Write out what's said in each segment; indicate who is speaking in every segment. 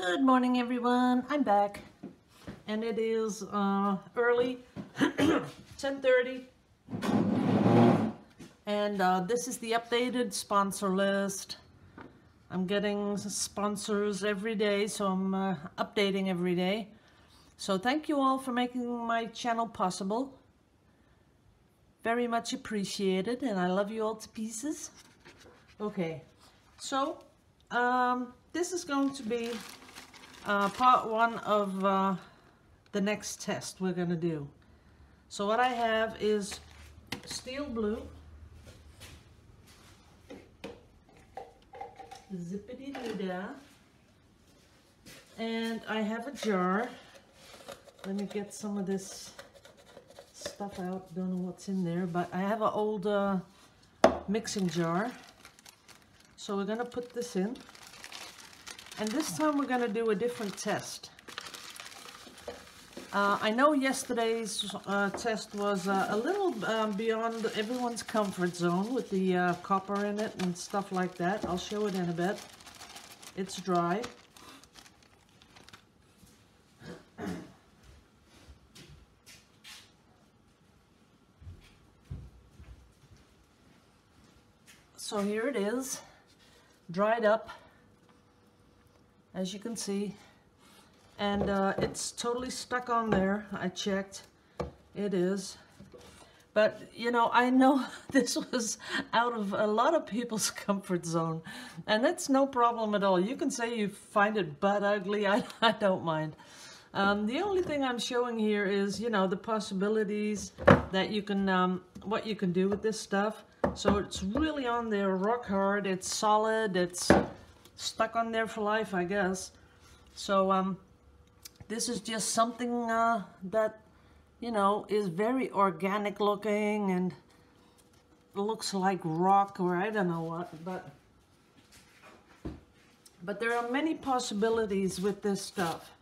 Speaker 1: Good morning, everyone. I'm back, and it is early, 10:30, and this is the updated sponsor list. I'm getting sponsors every day, so I'm updating every day. So thank you all for making my channel possible. Very much appreciated, and I love you all to pieces. Okay, so this is going to be part one of the next test we're going to do. So what I have is steel blue, zippity-doo-dah, and I have a jar. Let me get some of this stuff out. Don't know what's in there, but I have an old mixing jar. So we're going to put this in. And this time we're going to do a different test. I know yesterday's test was a little beyond everyone's comfort zone with the copper in it and stuff like that. I'll show it in a bit. It's dry. So here it is, dried up, as you can see, and it's totally stuck on there. I checked, it is. But you know, I know this was out of a lot of people's comfort zone, and that's no problem at all. You can say you find it butt ugly, I don't mind. The only thing I'm showing here is, you know, the possibilities that you can, what you can do with this stuff. So it's really on there, rock hard, it's solid, it's stuck on there for life, I guess. So this is just something that, you know, is very organic looking and looks like rock or I don't know what, but there are many possibilities with this stuff.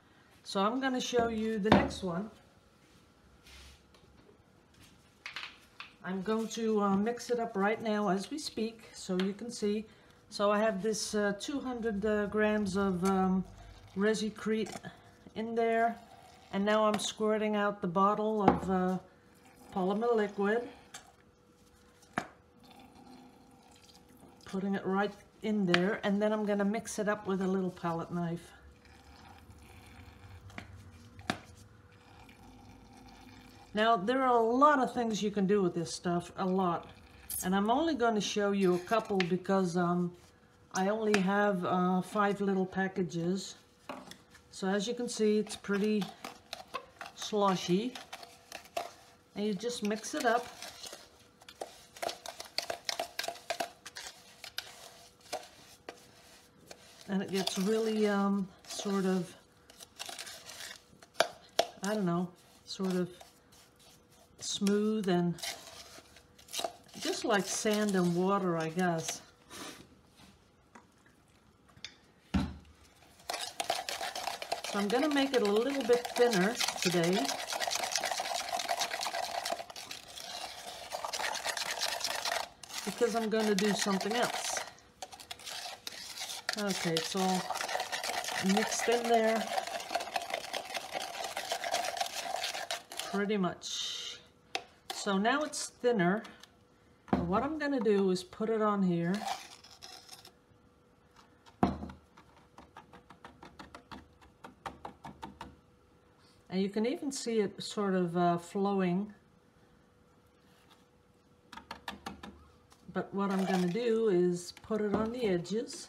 Speaker 1: So I'm going to show you the next one. I'm going to mix it up right now as we speak, so you can see. So I have this 200 grams of Resi crete in there, and now I'm squirting out the bottle of polymer liquid, putting it right in there, and then I'm going to mix it up with a little palette knife. Now, there are a lot of things you can do with this stuff, a lot. And I'm only going to show you a couple because I only have 5 little packages. So as you can see, it's pretty sloshy. And you just mix it up. And it gets really sort of, I don't know, sort of smooth and just like sand and water, I guess. So I'm going to make it a little bit thinner today. Because I'm going to do something else. Okay, it's all mixed in there. Pretty much. So now it's thinner. What I'm going to do is put it on here. And you can even see it sort of flowing. But what I'm going to do is put it on the edges.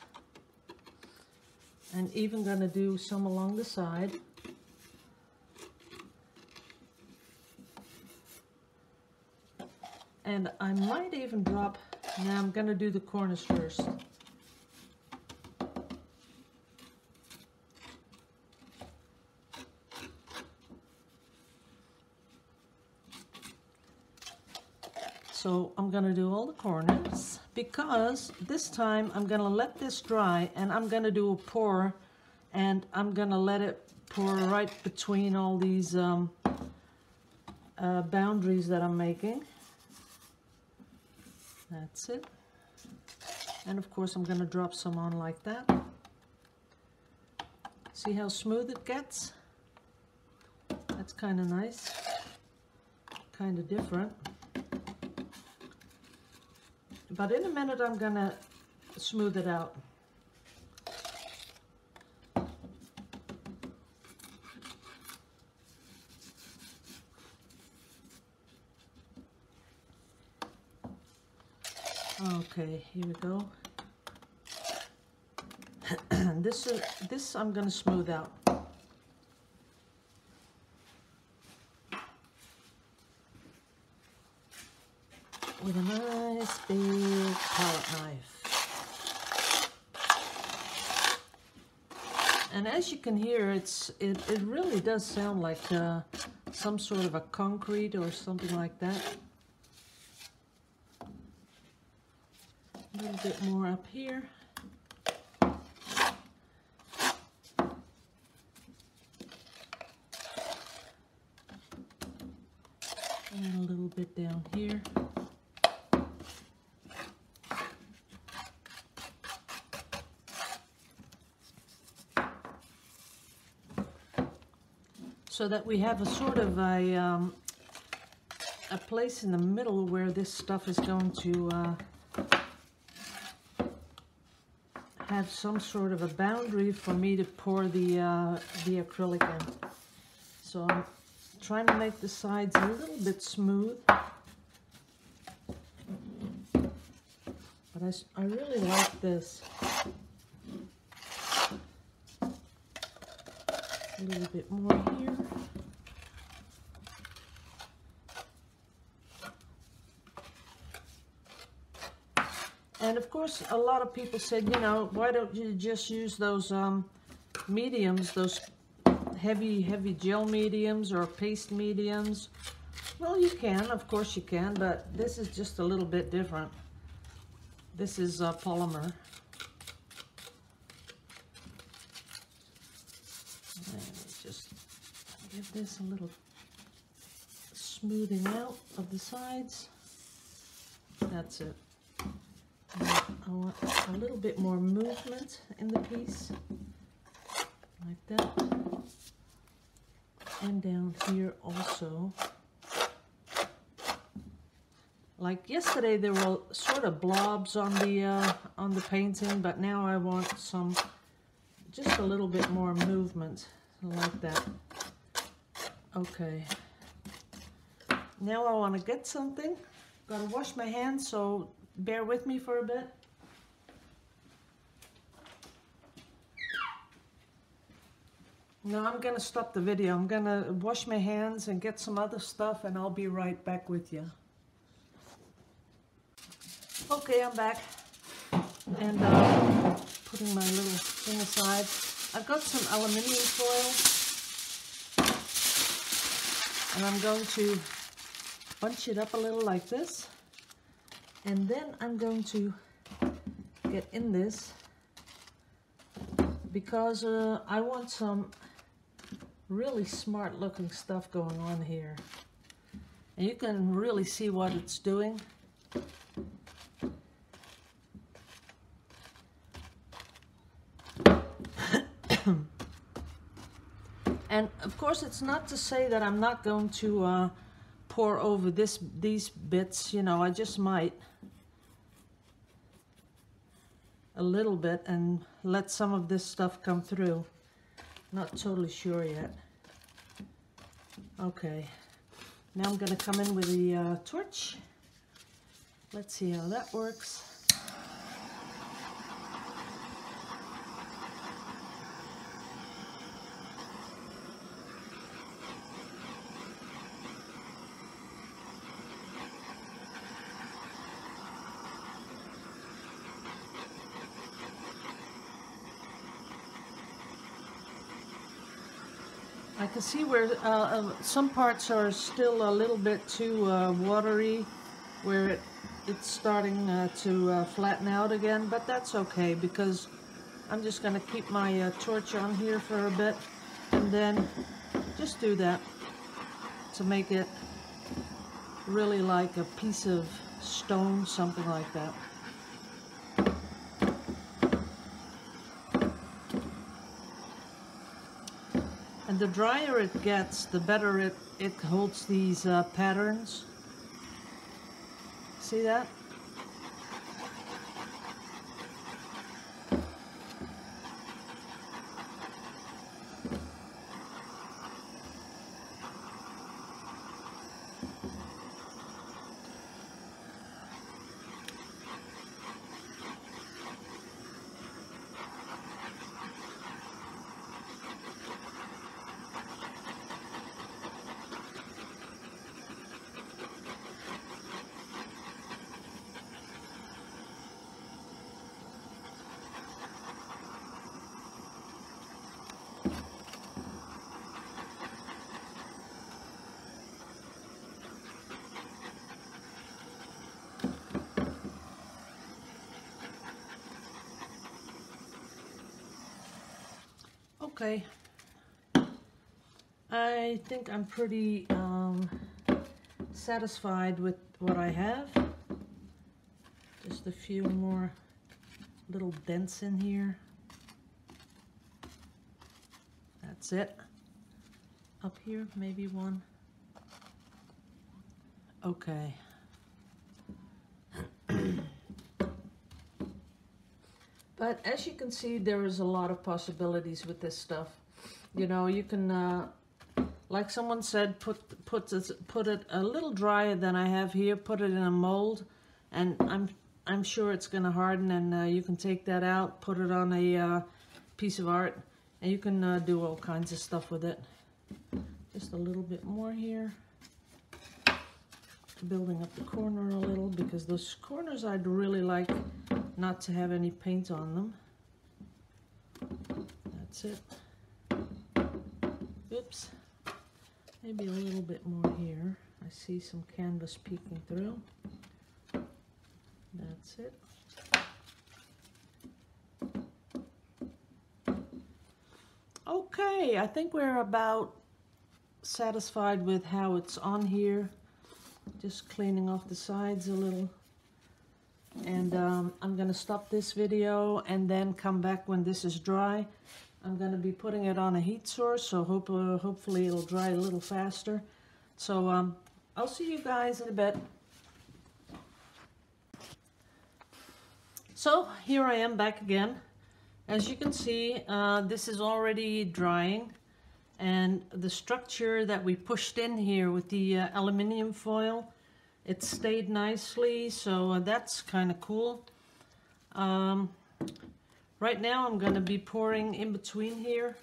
Speaker 1: And even going to do some along the side. And I might even drop, now I'm going to do the corners first. So I'm going to do all the corners because this time I'm going to let this dry and I'm going to do a pour, and I'm going to let it pour right between all these boundaries that I'm making. That's it. And of course I'm going to drop some on like that. See how smooth it gets? That's kind of nice, kind of different. But in a minute I'm gonna smooth it out. Okay, here we go. This I'm gonna smooth out. With a nice big palette knife. And as you can hear, it really does sound like some sort of a concrete or something like that. A little bit more up here. And a little bit down here. So that we have a sort of a place in the middle where this stuff is going to have some sort of a boundary for me to pour the acrylic in. So I'm trying to make the sides a little bit smooth. But I really like this. A little bit more here. And of course, a lot of people said, you know, why don't you just use those mediums, those heavy gel mediums or paste mediums? Well, you can, of course you can, but this is just a little bit different. This is polymer. Just give this a little smoothing out of the sides. That's it. I want a little bit more movement in the piece, like that. And down here also. Like yesterday there were sort of blobs on the painting, but now I want some, just a little bit more movement, like that. Okay. Now I want to get something. Gotta wash my hands, so bear with me for a bit. No, I'm gonna stop the video. I'm gonna wash my hands and get some other stuff, and I'll be right back with you. Okay, I'm back. And putting my little thing aside. I've got some aluminum foil. And I'm going to bunch it up a little like this. And then I'm going to get in this because I want some really smart looking stuff going on here. And you can really see what it's doing. And of course it's not to say that I'm not going to pour over these bits, you know, I just might a little bit and let some of this stuff come through. Not totally sure yet. Okay, now I'm going to come in with the torch. Let's see how that works. I can see where some parts are still a little bit too watery, where it's starting to flatten out again, but that's okay because I'm just going to keep my torch on here for a bit and then just do that to make it really like a piece of stone, something like that. And the drier it gets, the better it holds these patterns. See that? Okay, I think I'm pretty satisfied with what I have. Just a few more little dents in here. That's it. Up here, maybe one. Okay. But as you can see, there is a lot of possibilities with this stuff. You know, you can, like someone said, put it a little drier than I have here. Put it in a mold, and I'm sure it's going to harden. And you can take that out, put it on a piece of art, and you can do all kinds of stuff with it. Just a little bit more here. Building up the corner a little, because those corners I'd really like not to have any paint on them. That's it. Oops. Maybe a little bit more here. I see some canvas peeking through. That's it. Okay, I think we're about satisfied with how it's on here. Just cleaning off the sides a little. And I'm going to stop this video and then come back when this is dry. I'm going to be putting it on a heat source, so hopefully it'll dry a little faster. So I'll see you guys in a bit. So here I am back again. As you can see, this is already drying. And the structure that we pushed in here with the aluminum foil, it stayed nicely, so that's kind of cool. Right now I'm going to be pouring in between here.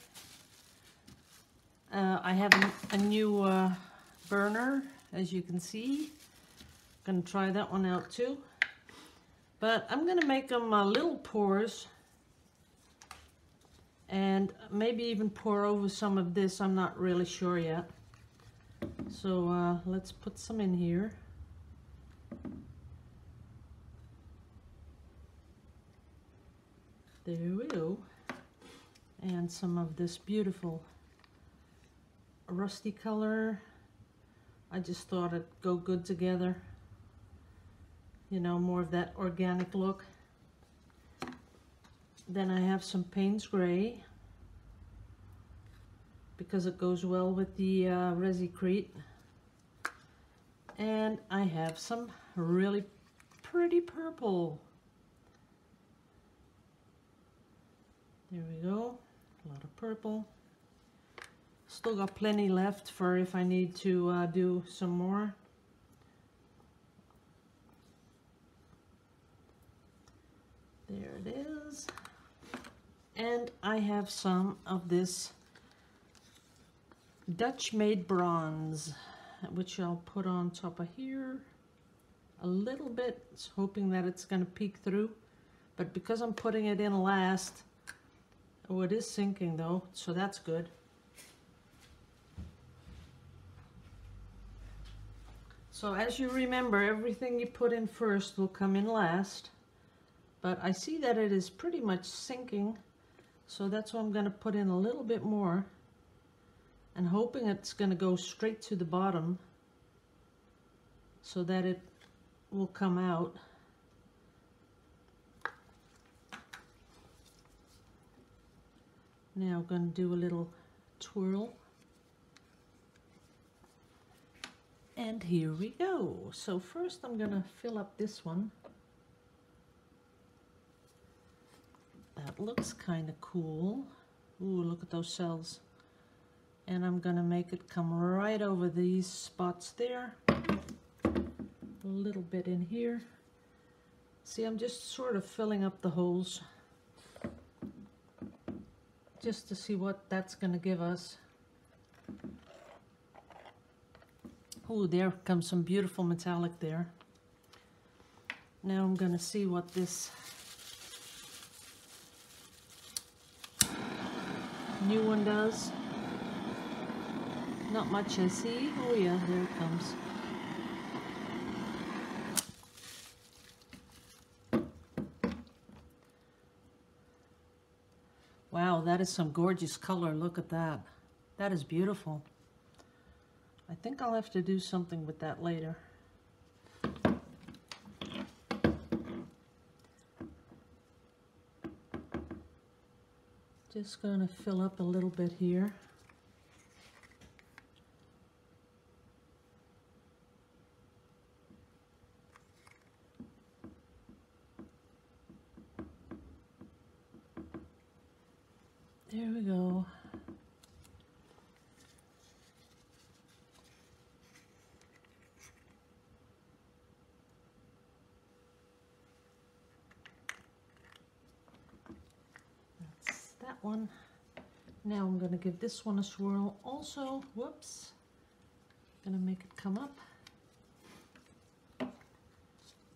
Speaker 1: I have a new burner, as you can see. Going to try that one out too. But I'm going to make them little pours. And maybe even pour over some of this. I'm not really sure yet. So let's put some in here. There we go. And some of this beautiful rusty color. I just thought it'd go good together. You know, more of that organic look. Then I have some Payne's Gray, because it goes well with the Resi crete. And I have some really pretty purple. There we go, a lot of purple. Still got plenty left for if I need to do some more. There it is. And I have some of this Dutch made bronze, which I'll put on top of here a little bit, hoping that it's going to peek through. But because I'm putting it in last, oh, it is sinking though, so that's good. So as you remember, everything you put in first will come in last. But I see that it is pretty much sinking. So that's why I'm going to put in a little bit more, and hoping it's going to go straight to the bottom so that it will come out. Now I'm going to do a little twirl. And here we go. So first I'm gonna fill up this one. That looks kind of cool. Ooh, look at those cells. And I'm gonna make it come right over these spots there. A little bit in here. See, I'm just sort of filling up the holes just to see what that's gonna give us. Ooh, there comes some beautiful metallic there. Now I'm gonna see what this new one does. Not much I see. Oh yeah, there it comes. Wow, that is some gorgeous color. Look at that. That is beautiful. I think I'll have to do something with that later. Just gonna fill up a little bit here. There we go. That's that one. Now I'm going to give this one a swirl also. Whoops. Gonna make it come up.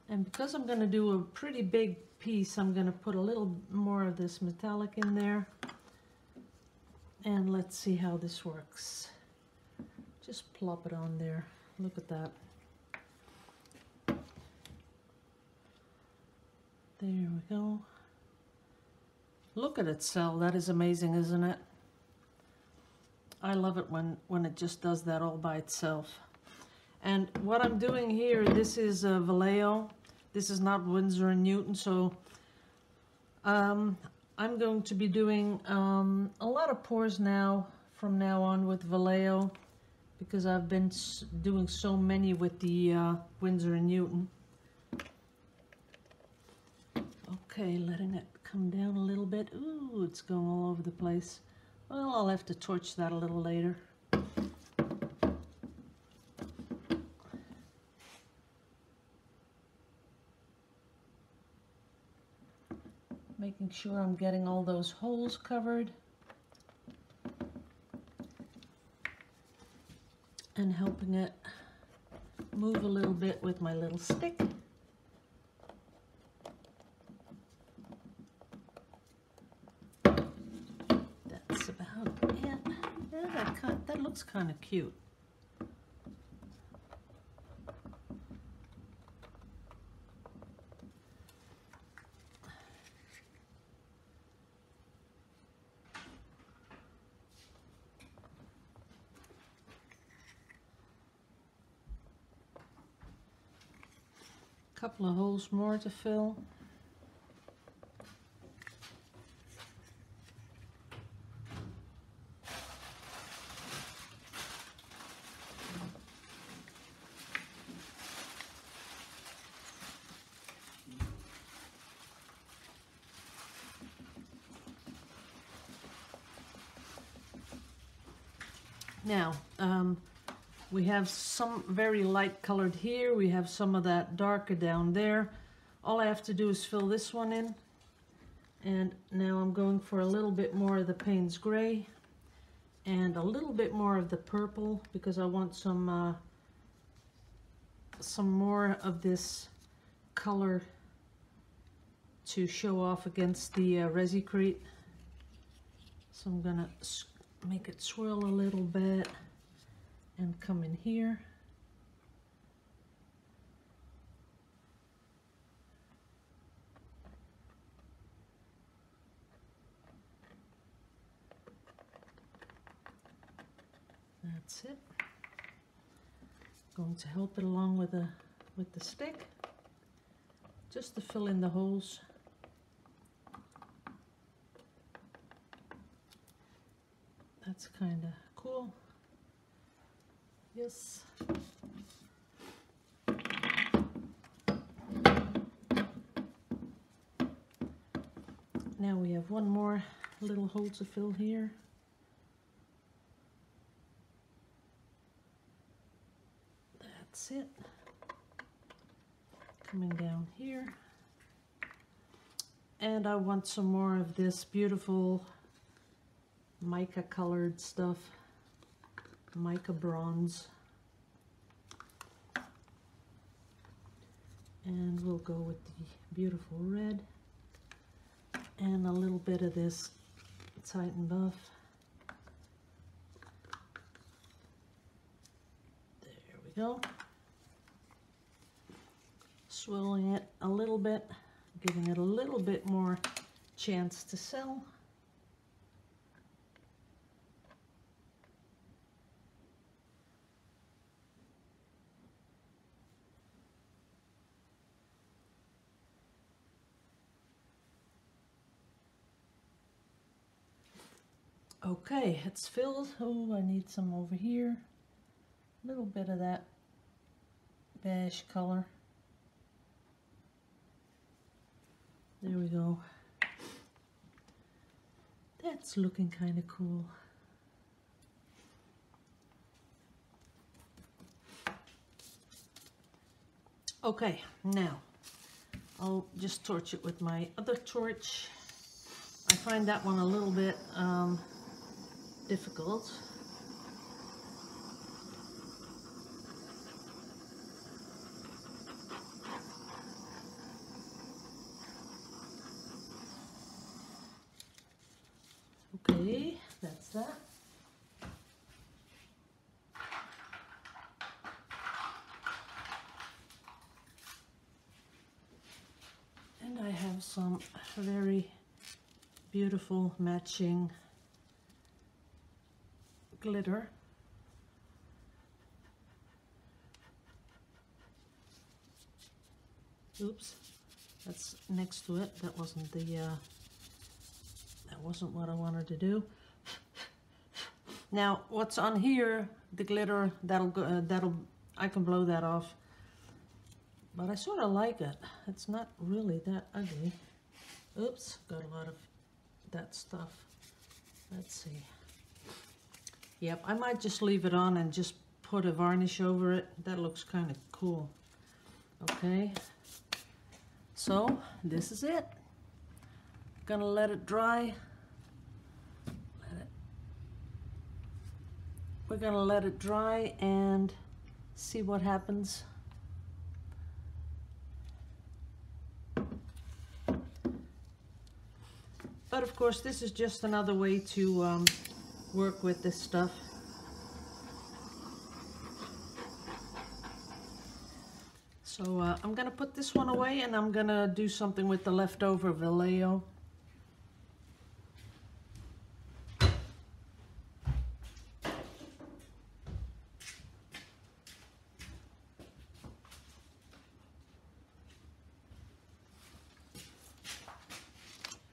Speaker 1: And because I'm going to do a pretty big piece, I'm going to put a little more of this metallic in there. And let's see how this works. Just plop it on there. Look at that. There we go. Look at it cell. That is amazing, isn't it? I love it when it just does that all by itself. And what I'm doing here, this is Vallejo. This is not Winsor & Newton, so I'm going to be doing a lot of pours now, from now on, with Vallejo, because I've been doing so many with the Winsor & Newton. Okay, letting it come down a little bit. Ooh, it's going all over the place. Well, I'll have to torch that a little later. Making sure I'm getting all those holes covered. And helping it move a little bit with my little stick. That's about it. Yeah, that looks kind of cute. Couple of holes more to fill. Now, we have some very light colored here. We have some of that darker down there. All I have to do is fill this one in. And now I'm going for a little bit more of the Payne's Gray and a little bit more of the purple, because I want some more of this color to show off against the Resi crete. So I'm gonna make it swirl a little bit and come in here. That's it. Going to help it along with the stick, just to fill in the holes. That's kind of cool. Yes. Now we have one more little hole to fill here. That's it. Coming down here. And I want some more of this beautiful mica colored stuff. Mica bronze. And we'll go with the beautiful red. And a little bit of this Titan Buff. There we go. Swirling it a little bit, giving it a little bit more chance to sell. Okay, it's filled. Oh, I need some over here. A little bit of that beige color. There we go. That's looking kind of cool. Okay, now I'll just torch it with my other torch. I find that one a little bit difficult. Okay, that's that. And I have some very beautiful matching glitter. Oops, that's next to it. That wasn't the that wasn't what I wanted to do. Now, what's on here, the glitter, that'll go, I can blow that off. But I sort of like it. It's not really that ugly. Oops, got a lot of that stuff. Let's see. Yep, I might just leave it on and just put a varnish over it. That looks kind of cool. Okay. So, this is it. Gonna let it dry. We're gonna let it dry and see what happens. But of course, this is just another way to work with this stuff. So I'm gonna put this one away and I'm gonna do something with the leftover Vallejo.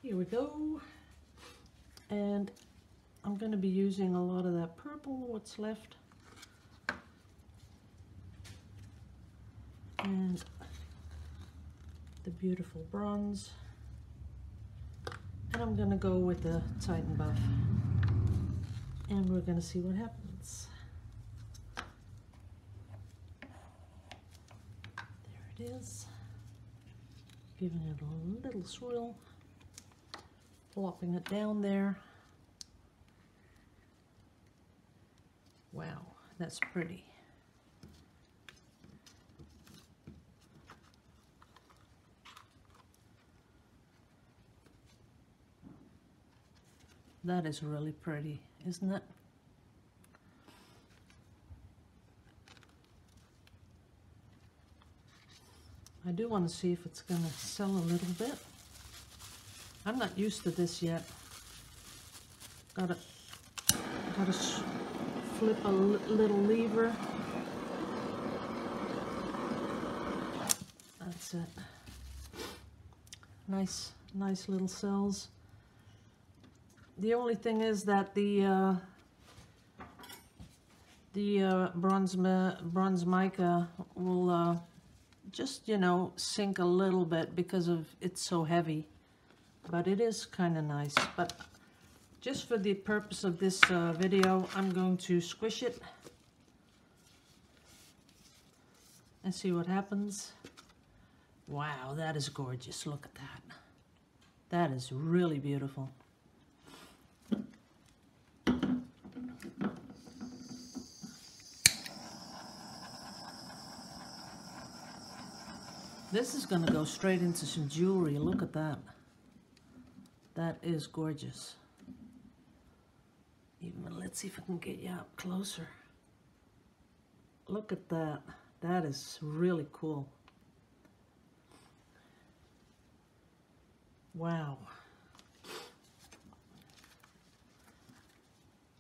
Speaker 1: Here we go. And I'm going to be using a lot of that purple, what's left. And the beautiful bronze. And I'm going to go with the Titan Buff. And we're going to see what happens. There it is. Giving it a little swirl. Plopping it down there. Wow, that's pretty. That is really pretty, isn't it? I do want to see if it's going to sell a little bit. I'm not used to this yet. Gotta flip a little lever. That's it. Nice little cells. The only thing is that the the bronze mica will just, you know, sink a little bit because of it's so heavy. But it is kind of nice. But just for the purpose of this video, I'm going to squish it and see what happens. Wow, that is gorgeous. Look at that. That is really beautiful. This is going to go straight into some jewelry. Look at that. That is gorgeous. Even let's see if I can get you up closer. Look at that. That is really cool. Wow.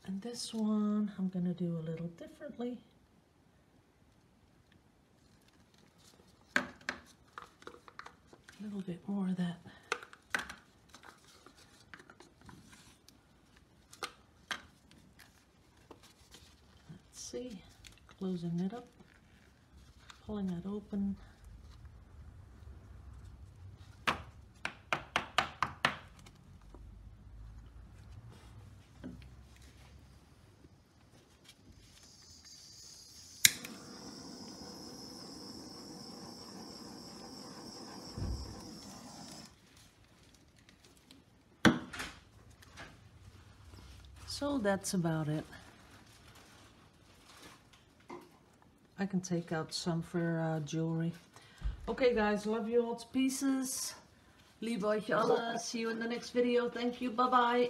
Speaker 1: And this one I'm going to do a little differently. A little bit more of that. Let's see, closing it up, pulling it open. So that's about it. I can take out some for jewelry. Okay guys, love you all to pieces. Liebe euch alle. See you in the next video. Thank you. Bye bye.